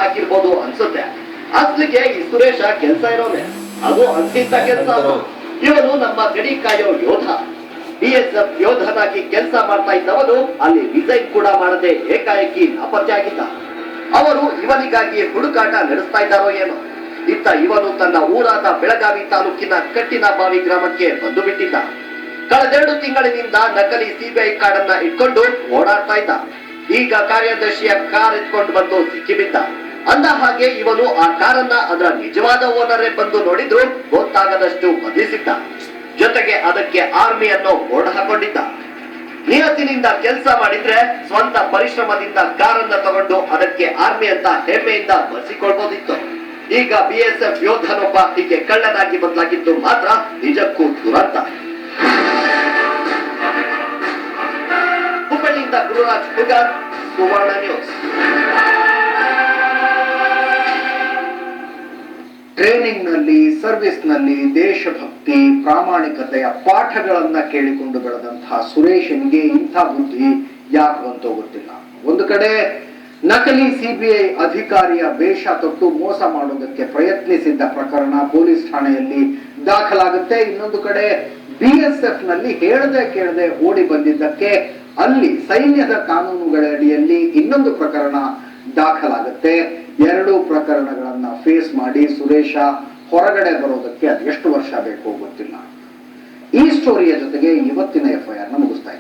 ಹಾಕಿರ್ಬೋದು ಅನ್ಸುತ್ತೆ. ಅಸ್ಲಿಗೆ ಈ ಸುರೇಶ ಕೆಲ್ಸ ಇರೋನೆ, ಅದು ಅಂತಿಂತ ಕೆಲ್ಸ. ಇವನು ನಮ್ಮ ಗಡಿ ಕಾಯೋ ಯೋಧ. BSF ಯೋಧನಾಗಿ ಕೆಲಸ ಮಾಡ್ತಾ ಇದ್ದವನು ಅಲ್ಲಿ ರಿಸೈನ್ ಕೂಡ ಮಾಡದೆ ಏಕಾಏಕಿ ನಾಪತ್ತೆ ಆಗಿದ್ದ. ಅವರು ಇವನಿಗಾಗಿ ಹುಡುಕಾಟ ನಡೆಸ್ತಾ ಇದ್ದಾರೋ ಏನೋ. ಇತ್ತ ಇವನು ತನ್ನ ಊರಾದ ಬೆಳಗಾವಿ ತಾಲೂಕಿನ ಕಟ್ಟಿನಬಾವಿ ಗ್ರಾಮಕ್ಕೆ ಬಂದು ಬಿಟ್ಟಿದ್ದ. ಕಳೆದೆರಡು ತಿಂಗಳಿನಿಂದ ನಕಲಿ CBI ಕಾರ್ಡ್ ಅನ್ನ ಇಟ್ಕೊಂಡು ಓಡಾಡ್ತಾ ಇದ್ದ. ಈಗ ಕಾರ್ಯದರ್ಶಿಯ ಕಾರ್ ಎತ್ಕೊಂಡು ಬಂದು ಸಿಕ್ಕಿಬಿದ್ದ. ಅಂದ ಹಾಗೆ ಇವನು ಆ ಕಾರನ್ನ ಅದರ ನಿಜವಾದ ಓನರೇ ಬಂದು ನೋಡಿದ್ರು ಗೊತ್ತಾಗದಷ್ಟು ಬದಲಿಸಿದ್ದ. ಜೊತೆಗೆ ಅದಕ್ಕೆ ಆರ್ಮಿಯನ್ನು ಓಡ ಹಾಕೊಂಡಿದ್ದ. ನಿಯತ್ತಿನಿಂದ ಕೆಲಸ ಮಾಡಿದ್ರೆ ಸ್ವಂತ ಪರಿಶ್ರಮದಿಂದ ಕಾರನ್ನ ತಗೊಂಡು ಅದಕ್ಕೆ ಆರ್ಮಿ ಅಂತ ಹೆಮ್ಮೆಯಿಂದ ಬಳಸಿಕೊಳ್ಬಹುದಿತ್ತು. ಈಗ BSF ಯೋಧನೊಬ್ಬ ಹೀಗೆ ಕಳ್ಳನಾಗಿ ಬದಲಾಗಿದ್ದು ಮಾತ್ರ ನಿಜಕ್ಕೂ ದುರಂತ. ಹುಬ್ಬಳ್ಳಿಯಿಂದ ಗುರುರಾಜ್ ಹುಗಾರ್, ಸುವರ್ಣ ನ್ಯೂಸ್. ಟ್ರೈನಿಂಗ್ ನಲ್ಲಿ, ಸರ್ವಿಸ್ ನಲ್ಲಿ ದೇಶಭಕ್ತಿ, ಪ್ರಾಮಾಣಿಕತೆಯ ಪಾಠಗಳನ್ನ ಕೇಳಿಕೊಂಡು ಬೆಳೆದಂತಹ ಸುರೇಶನಿಗೆ ಇಂಥ ಬುದ್ಧಿ ಯಾಕೆ ಬಂತೋ ಗೊತ್ತಿಲ್ಲ. ಒಂದು ಕಡೆ ನಕಲಿ CBI ಅಧಿಕಾರಿಯ ವೇಷ ತೊಟ್ಟು ಮೋಸ ಮಾಡೋದಕ್ಕೆ ಪ್ರಯತ್ನಿಸಿದ್ದ ಪ್ರಕರಣ ಪೊಲೀಸ್ ಠಾಣೆಯಲ್ಲಿ ದಾಖಲಾಗುತ್ತೆ. ಇನ್ನೊಂದು ಕಡೆ BSF ನಲ್ಲಿ ಹೇಳದೆ ಕೇಳದೆ ಓಡಿ ಬಂದಿದ್ದಕ್ಕೆ ಅಲ್ಲಿ ಸೈನ್ಯದ ಕಾನೂನುಗಳ ಅಡಿಯಲ್ಲಿ ಇನ್ನೊಂದು ಪ್ರಕರಣ ದಾಖಲಾಗುತ್ತೆ. ಎರಡೂ ಪ್ರಕರಣಗಳನ್ನ ಫೇಸ್ ಮಾಡಿ ಸುರೇಶ ಹೊರಗಡೆ ಬರೋದಕ್ಕೆ ಅದೆಷ್ಟು ವರ್ಷ ಬೇಕೋ ಗೊತ್ತಿಲ್ಲ. ಈ ಸ್ಟೋರಿಯ ಜೊತೆಗೆ ಇವತ್ತಿನ FIR ಮುಗಿಸ್ತಾ ಇದ್ದೀನಿ.